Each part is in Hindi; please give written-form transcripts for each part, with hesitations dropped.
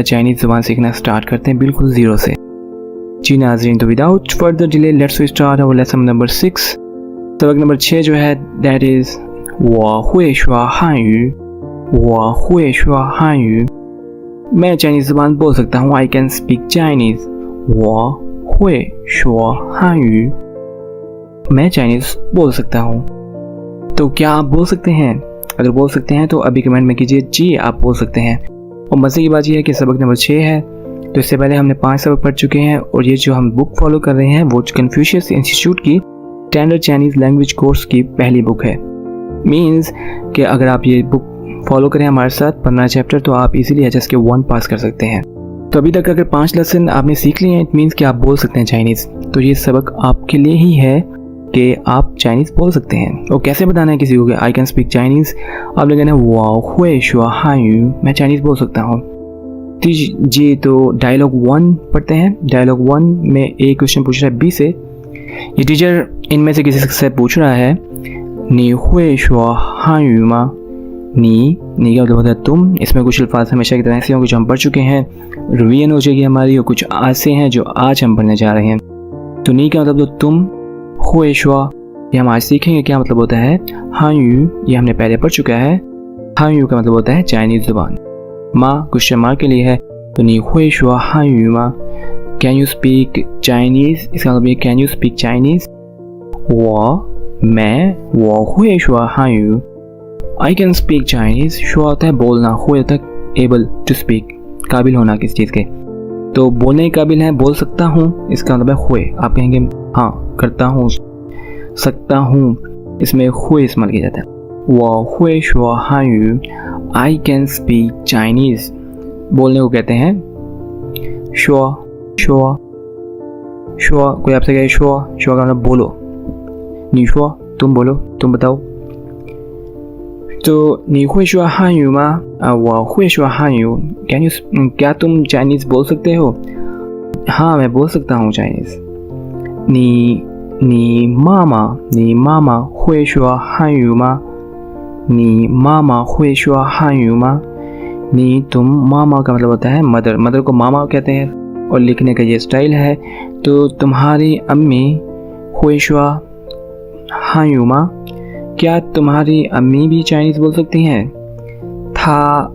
चाइनीज़ ज़ुबान सीखना स्टार्ट करते हैं बिल्कुल ज़ीरो से। जी नाज़रीन, तो without further delay let's start our lesson number 6। सबक नंबर 6 जो है दैट इज़ 我会说汉语 我会说汉语 मैं चाइनीज़ ज़ुबान बोल सकता हूँ। आई कैन स्पीक चाइनीज़ 我会说汉语 मैं चाइनीज़ बोल सकता हूँ। तो क्या आप बोल सकते हैं? अगर बोल सकते हैं तो अभी कमेंट में कीजिए जी आप बोल सकते हैं। और मज़े की बात यह है कि सबक नंबर 6 है, तो इससे पहले हमने 5 सबक पढ़ चुके हैं और ये जो हम बुक फॉलो कर रहे हैं वो कन्फ्यूशियस इंस्टीट्यूट की स्टैंडर्ड चाइनीज़ लैंग्वेज कोर्स की पहली बुक है। मीन्स कि अगर आप ये बुक फॉलो करें हमारे साथ 15 चैप्टर तो आप इजीली एचएस के 1 पास कर सकते हैं। तो अभी तक अगर 5 लेसन आपने सीख लिए हैं इट मीन्स कि आप बोल सकते हैं चाइनीज़। तो ये सबक आपके लिए ही है कि आप चाइनीज़ बोल सकते हैं। और कैसे बताना है किसी को कि आई कैन स्पीक चाइनीज़? आपने कहना है 我会说汉语 मैं चाइनीज़ बोल सकता हूँ। जी, तो डायलॉग 1 पढ़ते हैं। डायलॉग 1 में एक क्वेश्चन पूछ रहा है बी से। ये टीचर इनमें से किसी से पूछ रहा है 你会说汉语吗 नी का मतलब होता है तुम। इसमें कुछ अल्फाज हमेशा की तरह ऐसे होंगे जो हम पढ़ चुके हैं, रिवीजन हो जाएगी हमारी, और कुछ ऐसे हैं जो आज हम पढ़ने जा रहे हैं। तो नी का मतलब तो तुम, हुए शुआ ये हम आज सीखेंगे क्या मतलब होता है। हांयू ये हमने पहले पढ़ चुका है। हांयू का मतलब होता है चाइनीज़ ज़ुबान। माँ क्वेश्चन मार्क के लिए है, तो नी हुए शुआ हांयू माँ कैन यू स्पीक चाइनीज़, इसका मतलब कैन यू स्पीक चाइनीज़। मैं हुए शुआ हांयू आई कैन स्पीक चाइनीज़। शुआ होता है बोलना, हुए होता है एबल टू स्पीक, काबिल होना किसी चीज़ के। तो बोलने के काबिल है, बोल सकता हूँ, इसका मतलब है हुए। आप कहेंगे हाँ करता हूँ, सकता हूँ, इसमें हुए इस्तेमाल किया जाता है। वो हुए शुआ हांयू आई कैन स्पीक चाइनीज़ बोलने को कहते हैं शुआ। शुआ शुआ कोई आपसे कहे शुआ, शुआ का मतलब बोलो। नी शुआ तुम बोलो, तुम बताओ। तो नी हुई शुआ हांयू मा, वो हुई शुआ हांयू कैन यू, क्या तुम चाइनीज़ बोल सकते हो? हाँ मैं बोल सकता हूँ चाइनीज़। नी मामा हुई शुआ हांयू मा, नी मामा हुई शुआ हांयू मा। नी तुम, मामा का मतलब होता है मदर, मदर को मामा कहते हैं और लिखने का ये स्टाइल है। तो तुम्हारी अम्मी हुई शुआ हांयू मा, क्या तुम्हारी अम्मी भी चाइनीज़ बोल सकती हैं? था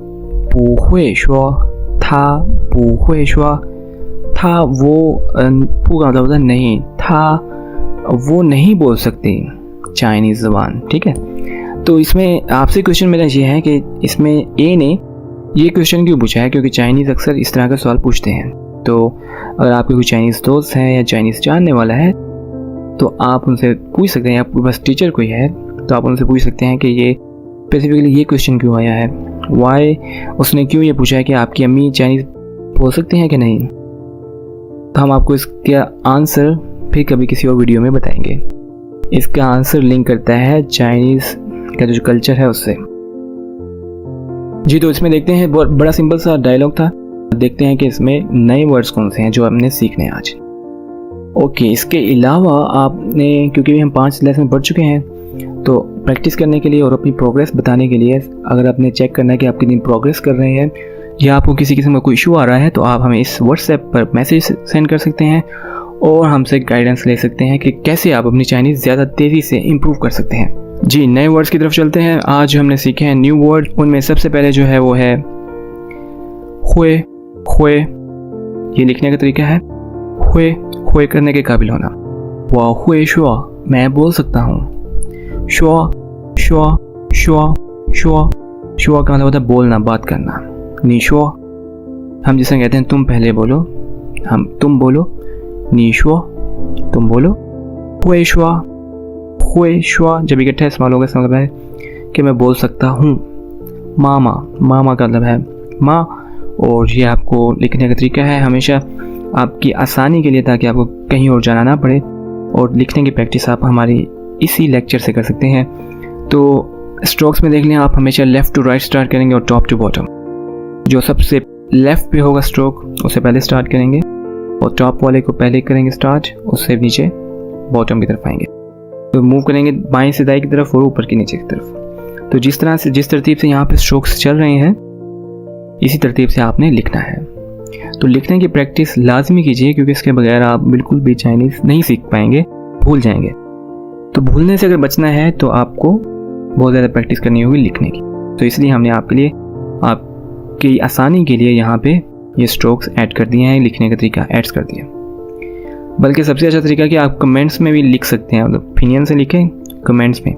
पू हुए शुआ, था पू हुए शुआ, था वो पू का मतलब होता है नहीं, था वो नहीं बोल सकती चाइनीज़ ज़ुबान। ठीक है, तो इसमें आपसे क्वेश्चन मेरा ये है कि इसमें ए ने ये क्वेश्चन क्यों पूछा है, क्योंकि चाइनीज़ अक्सर इस तरह का सवाल पूछते हैं। तो अगर आपके कोई चाइनीज़ दोस्त है या चाइनीज़ जानने वाला है तो आप उनसे पूछ सकते हैं, आपके पास टीचर कोई है तो आप उनसे पूछ सकते हैं कि ये स्पेसिफिकली ये क्वेश्चन क्यों आया है, वाई उसने क्यों ये पूछा है कि आपकी अम्मी चाइनीज़ बोल सकती हैं कि नहीं। तो हम आपको इसका आंसर फिर कभी किसी और वीडियो में बताएंगे। इसका आंसर लिंक करता है चाइनीज़ का जो कल्चर है उससे। जी, तो इसमें देखते हैं, बहुत बड़ा सिंपल सा डायलॉग था। देखते हैं कि इसमें नए वर्ड्स कौन से हैं जो हमने सीखने हैं आज। ओके, इसके अलावा आपने, क्योंकि हम 5 लेसन पढ़ चुके हैं, तो प्रैक्टिस करने के लिए और अपनी प्रोग्रेस बताने के लिए अगर आपने चेक करना है कि आप कितनी प्रोग्रेस कर रहे हैं या आपको किसी किस्म का कोई इशू आ रहा है तो आप हमें इस व्हाट्सएप पर मैसेज सेंड कर सकते हैं और हमसे गाइडेंस ले सकते हैं कि कैसे आप अपनी चाइनीज़ ज़्यादा तेज़ी से इम्प्रूव कर सकते हैं। जी, नए वर्ड्स की तरफ चलते हैं। आज हमने सीखे हैं न्यू वर्ड। उनमें सबसे पहले जो है वो है हुए। हुए ये लिखने का तरीका है हुए, हुए करने के काबिल होना। वाह हुए शुआ मैं बोल सकता हूँ। शुआ शुआ शुआ शुआ शुआ का मतलब होता है बोलना, बात करना। नी शुआ हम जिसे कहते हैं तुम पहले बोलो, हम तुम बोलो। नी शुआ तुम बोलो। हुए शुआ, हुए शुआ जब इकट्ठा इस्तेमाल होगा इसका मतलब है कि मैं बोल सकता हूँ। मामा, मामा का मतलब है माँ, और ये आपको लिखने का तरीका है हमेशा आपकी आसानी के लिए, ताकि आपको कहीं और जाना ना पड़े। और लिखने की प्रैक्टिस आप हमारी इसी लेक्चर से कर सकते हैं। तो स्ट्रोक्स में देख लें आप, हमेशा लेफ़्ट टू राइट स्टार्ट करेंगे और टॉप टू बॉटम। जो सबसे लेफ़्ट पे होगा स्ट्रोक उससे पहले स्टार्ट करेंगे और टॉप वाले को पहले करेंगे स्टार्ट, उससे नीचे बॉटम की तरफ आएंगे। तो मूव करेंगे बाएं से दाएं की तरफ और ऊपर की नीचे की तरफ। तो जिस तरह से, जिस तरतीब से यहाँ पे स्ट्रोक्स चल रहे हैं इसी तरतीब से आपने लिखना है। तो लिखने की प्रैक्टिस लाजमी कीजिए, क्योंकि इसके बगैर आप बिल्कुल भी चाइनीज़ नहीं सीख पाएंगे, भूल जाएंगे। तो भूलने से अगर बचना है तो आपको बहुत ज़्यादा प्रैक्टिस करनी होगी लिखने की। तो इसलिए हमने आपके लिए, आपकी आसानी के लिए यहाँ पे ये स्ट्रोक्स ऐड कर दिए हैं, लिखने का तरीका ऐड कर दिया। बल्कि सबसे अच्छा तरीका कि आप कमेंट्स में भी लिख सकते हैं, मतलब ओपिनियन से लिखें कमेंट्स में,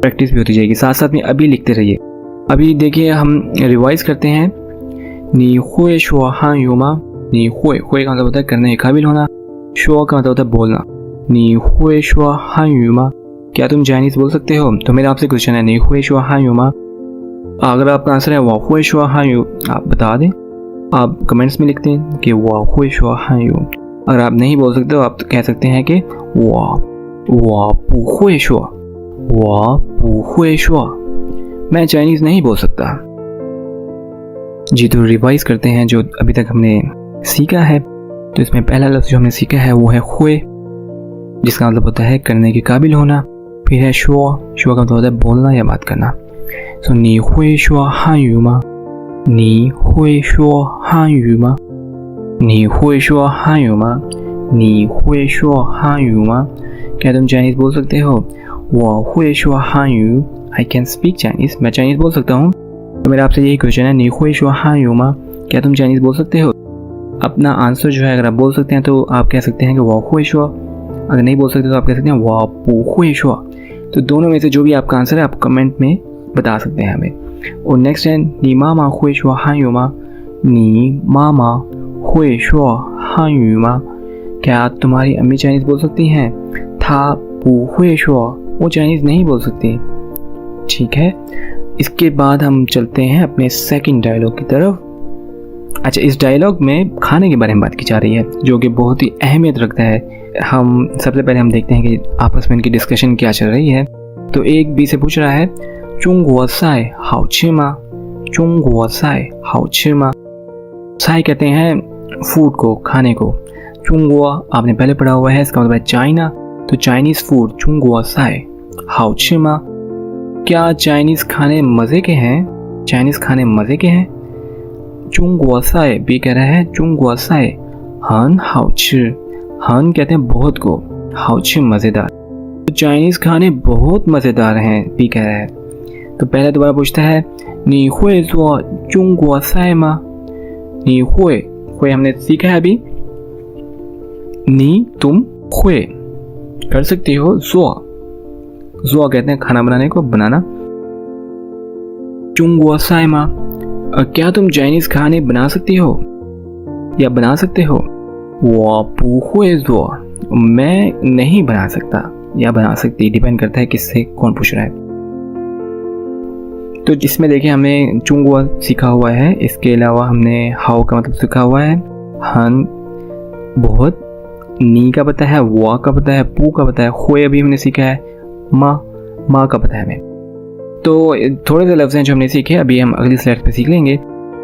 प्रैक्टिस भी होती जाएगी। साथ साथ में अभी लिखते रहिए। अभी देखिए हम रिवाइज करते हैं। नी हुए शुआ हां युमा, नी हुए का मतलब होता है करने के काबिल होना, शुआ का मतलब होता है बोलना। नी हुए शुआ हां युमा, क्या तुम चाइनीज़ बोल सकते हो? तो मेरा आपसे क्वेश्चन है, नी हुए शुआ हां युमा। अगर आपका आंसर है वाह हुए शुआ हां यू, आप बता दें, आप कमेंट्स में लिखते हैं कि वाह हुए शुआ हां यू। अगर आप नहीं बोल सकते तो आप कह सकते हैं कि वाह पू हुए शुआ, वाह पू हुए शुआ, मैं चाइनीज़ नहीं बोल सकता। जी, तो रिवाइज करते हैं जो अभी तक हमने सीखा है। तो इसमें पहला लफ्ज़ जो हमने सीखा है वो है हुए, जिसका मतलब होता है करने के काबिल होना। फिर है शुआ, शुआ का मतलब होता है बोलना या बात करना। सो नी हुए शुआ हां यू मा, नी हुए शुआ हां यू मा, नी हुए शुआ हां यू मा, नी हुए शुआ हां यू मा, क्या तुम चाइनीज़ बोल सकते हो? वो हुए शुआ हां you, I can speak Chinese, मैं चाइनीज़ बोल सकता हूँ। तो मेरा आपसे यही क्वेश्चन है, नी हुए शुआ हां यू मा, क्या तुम चाइनीज़ बोल सकते हो? अपना आंसर जो है अगर आप बोल सकते हैं तो आप कह सकते हैं कि वो हुए शुआ, अगर नहीं बोल सकते तो आप कह सकते हैं वाह पू हुए शुआ। तो दोनों में से जो भी आपका आंसर है आप कमेंट में बता सकते हैं हमें। और नेक्स्ट है नी मामा हुए शुआ हां यू मा, नी मामा हुए शुआ हां यू मा, क्या तुम्हारी अम्मी चाइनीज़ बोल सकती हैं? था पू हुए शुआ, वो चाइनीज़ नहीं बोल सकती। ठीक है, इसके बाद हम चलते हैं अपने सेकंड डायलॉग की तरफ। अच्छा, इस डायलॉग में खाने के बारे में बात की जा रही है, जो कि बहुत ही अहमियत रखता है। हम सबसे पहले हम देखते हैं कि आपस में इनकी डिस्कशन क्या चल रही है। तो एक बी से पूछ रहा है, चुंगुओ साई हाओ ची मा, चुंगुओ साई हाओ ची मा। साई कहते हैं फूड को, खाने को। चुंगुओ आपने पहले पढ़ा हुआ है, इसका मतलब है चाइना। तो चाइनीज़ फूड चुंगुओ साई हाओ ची मा, क्या चाइनीज़ खाने मज़े के हैं? चाइनीज़ खाने मज़े के हैं। चुंगुओ साई भी कह रहा है चुंगुओ साई हन हाओ ची, हन कहते हैं बहुत को, हाओ ची मज़ेदार। तो चाइनीज़ खाने बहुत मज़ेदार हैं भी कह रहा है। तो पहले दोबारा पूछता है, नी हुए ज़ो चुंगुओ साई मा, नी हुए, हुए हमने सीखा है अभी, नी तुम हुए कर सकती हो, ज़ो कहते हैं खाना बनाने को, बनाना। चुंगुओ साई मा, क्या तुम चाइनीज़ खाने बना सकती हो या बना सकते हो? वो पू हुए ज़ो, मैं नहीं बना सकता या बना सकती, डिपेंड करता है किससे कौन पूछ रहा है। तो इसमें देखिए हमने चुंगुआ सीखा हुआ है, इसके अलावा हमने हाउ का मतलब सीखा हुआ है, हन बहुत, नी का पता है, वा का पता है, पू का पता है, हुए अभी हमने सीखा है, माँ का पता है हमें। तो थोड़े से लफ्ज़ हैं जो हमने सीखे, अभी हम अगली स्लाइड पे सीख लेंगे।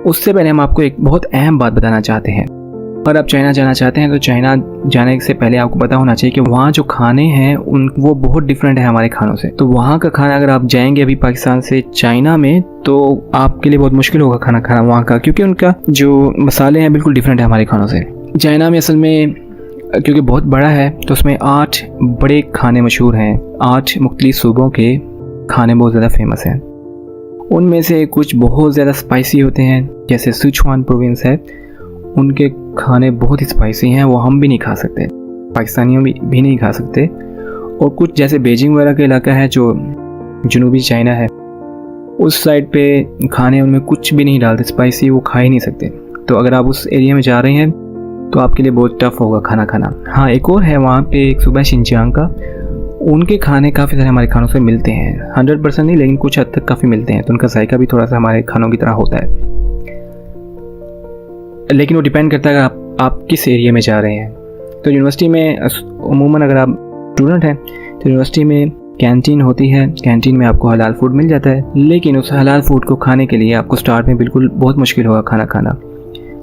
उससे पहले हम आपको एक बहुत अहम बात बताना चाहते हैं। अगर आप चाइना जाना चाहते हैं तो चाइना जाने से पहले आपको पता होना चाहिए कि वहाँ जो खाने हैं वो बहुत डिफरेंट है हमारे खानों से। तो वहाँ का खाना अगर आप जाएंगे अभी पाकिस्तान से चाइना में तो आपके लिए बहुत मुश्किल होगा खाना खाना वहाँ का, क्योंकि उनका जो मसाले हैं बिल्कुल डिफरेंट है हमारे खानों से। चाइना में असल में क्योंकि बहुत बड़ा है तो उसमें 8 बड़े खाने मशहूर हैं, 8 मुख्तलिफ सूबों के खाने बहुत ज़्यादा फेमस हैं। उनमें से कुछ बहुत ज़्यादा स्पाइसी होते हैं, जैसे सिचुआन प्रोविंस है, उनके खाने बहुत ही स्पाइसी हैं, वो हम भी नहीं खा सकते, पाकिस्तानियों भी नहीं खा सकते। और कुछ जैसे बीजिंग वगैरह का इलाका है जो जनूबी चाइना है, उस साइड पे खाने उनमें कुछ भी नहीं डालते स्पाइसी, वो खा ही नहीं सकते। तो अगर आप उस एरिया में जा रहे हैं तो आपके लिए बहुत टफ होगा खाना खाना। हाँ, एक और है वहाँ पे एक सूबा शिनजियांग का, उनके खाने काफ़ी सारे हमारे खानों से मिलते हैं, 100% नहीं लेकिन कुछ हद तक काफ़ी मिलते हैं। तो उनका जायका भी थोड़ा सा हमारे खानों की तरह होता है, लेकिन वो डिपेंड करता है आप किस एरिया में जा रहे हैं। तो यूनिवर्सिटी में अमूमन अगर आप स्टूडेंट हैं तो यूनिवर्सिटी में कैंटीन होती है, कैंटीन में आपको हलाल फूड मिल जाता है, लेकिन उस हलाल फूड को खाने के लिए आपको स्टार्ट में बिल्कुल बहुत मुश्किल होगा खाना खाना,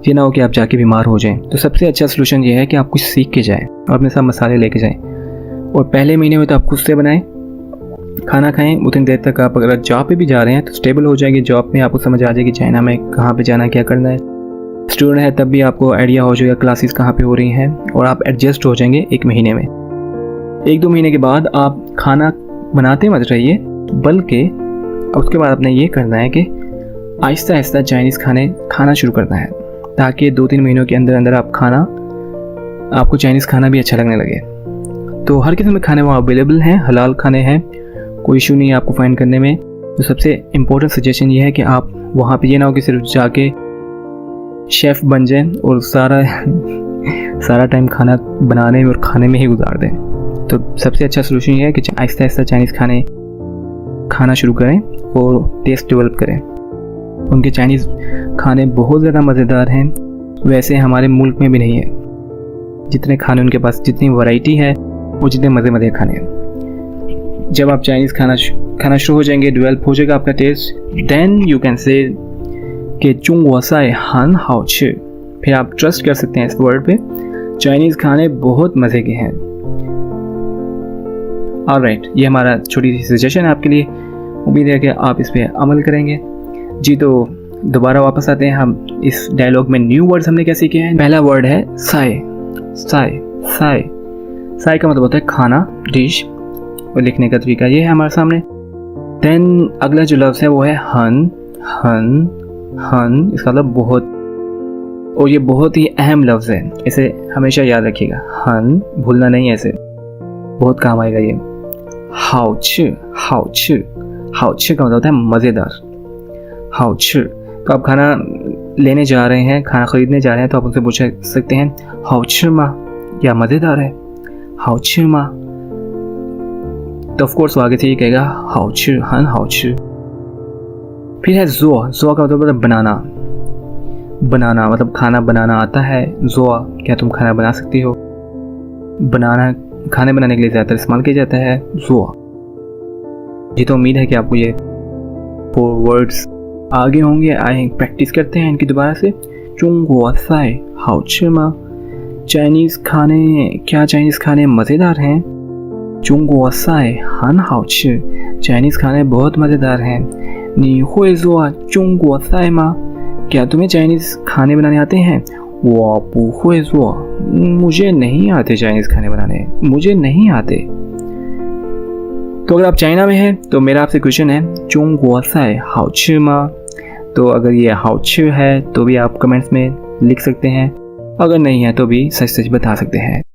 ये ना हो कि आप जाके बीमार हो जाएं। तो सबसे अच्छा सलूशन ये है कि आप कुछ सीख के जाएं और अपने साथ मसाले लेके जाएं, और पहले महीने में तो आप खुद से बनाएं, खाना खाएं, उतनी देर तक आप अगर जॉब पे भी जा रहे हैं तो स्टेबल हो जाएगी जॉब में, आपको समझ आ जाएगी चाइना में कहाँ पे जाना, क्या करना है। स्टूडेंट है तब भी आपको आइडिया हो जाएगा क्लासेस कहाँ पे हो रही हैं, और आप एडजस्ट हो जाएंगे 1 महीने में। 1-2 महीने के बाद आप खाना बनाते मत रहिए, बल्कि उसके बाद आपने ये करना है कि आहिस्ता आहिस्ता चाइनीज़ खाना शुरू करना है, ताकि 2-3 महीनों के अंदर अंदर आपको चाइनीज़ खाना भी अच्छा लगने लगे। तो हर किस्म के खाने वहाँ अवेलेबल हैं, हलाल खाने हैं, कोई इशू नहीं है आपको फाइंड करने में। तो सबसे इम्पोर्टेंट सजेशन ये है कि आप वहाँ पे ये ना हो कि सिर्फ जाके शेफ़ बन जाएं और सारा टाइम खाना बनाने और खाने में ही गुजार दें। तो सबसे अच्छा सोल्यूशन ये है कि आहिस्ता आहिस्ता चाइनीज़ खाना शुरू करें और टेस्ट डेवलप करें। उनके चाइनीज़ खाने बहुत ज़्यादा मज़ेदार हैं, वैसे हमारे मुल्क में भी नहीं है। जितने खाने उनके पास, जितनी वैरायटी है, वो जितने मज़े खाने हैं। जब आप चाइनीज़ खाना शुरू हो जाएंगे, डेवलप हो जाएगा आपका test, then you can say कि चुंग वसाई हान हाओ ची। फिर आप ट्रस्ट कर सकते हैं इस वर्ड पे, चाइनीज़ खाने बहुत मज़े के हैं। ऑलराइट, ये हमारा छोटी सी सजेशन है आपके लिए, उम्मीद है कि आप इस पर अमल करेंगे। जी, तो दोबारा वापस आते हैं हम इस डायलॉग में। न्यू वर्ड्स हमने क्या सीखे हैं? पहला वर्ड है साई। साई साई साई का मतलब होता है खाना, डिश, और लिखने का तरीका ये है हमारे सामने। देन अगला जो लफ्ज़ है वो है हन। हन हन इसका मतलब बहुत, और ये बहुत ही अहम लफ्ज़ है, इसे हमेशा याद रखिएगा। हन भूलना नहीं है, इसे बहुत काम आएगा ये। हाउच हाउच हाउच का मतलब होता है मज़ेदार। हाउच, तो आप खाना लेने जा रहे हैं, खाना ख़रीदने जा रहे हैं, तो आप उनसे पूछ सकते हैं हाउच मा, या मज़ेदार है हाउच मा। तो ऑफ कोर्स वो आगे से ये कहेगा हाउच हन हाउच। फिर है ज़ुआ। ज़ुआ का मतलब बनाना। बनाना मतलब खाना बनाना आता है। ज़ुआ, क्या तुम खाना बना सकती हो? बनाना खाने बनाने के लिए ज़्यादातर इस्तेमाल किया जाता है ज़ुआ। जी, तो उम्मीद है कि आपको ये 4 वर्ड्स आगे होंगे। आए प्रैक्टिस करते हैं इनकी दोबारा से। चुंग वसाई हाउच मा। चाइनीज़ खाने, क्या चाइनीज़ खाने मज़ेदार हैं? चुंग वसाई हान हाउच। चाइनीज़ खाने बहुत मज़ेदार हैं। नी हुई ज़ुआ चुंग वसाई मा। क्या तुम्हें चाइनीज़ खाने बनाने आते हैं? वो पू हुई ज़ुआ, मुझे नहीं आते चाइनीज़ खाने बनाने, मुझे नहीं आते। तो अगर आप चाइना में हैं तो मेरा आपसे क्वेश्चन है चुंग वसाई हाउच मा। तो अगर ये हाउच है तो भी आप कमेंट्स में लिख सकते हैं, अगर नहीं है तो भी सच सच बता सकते हैं।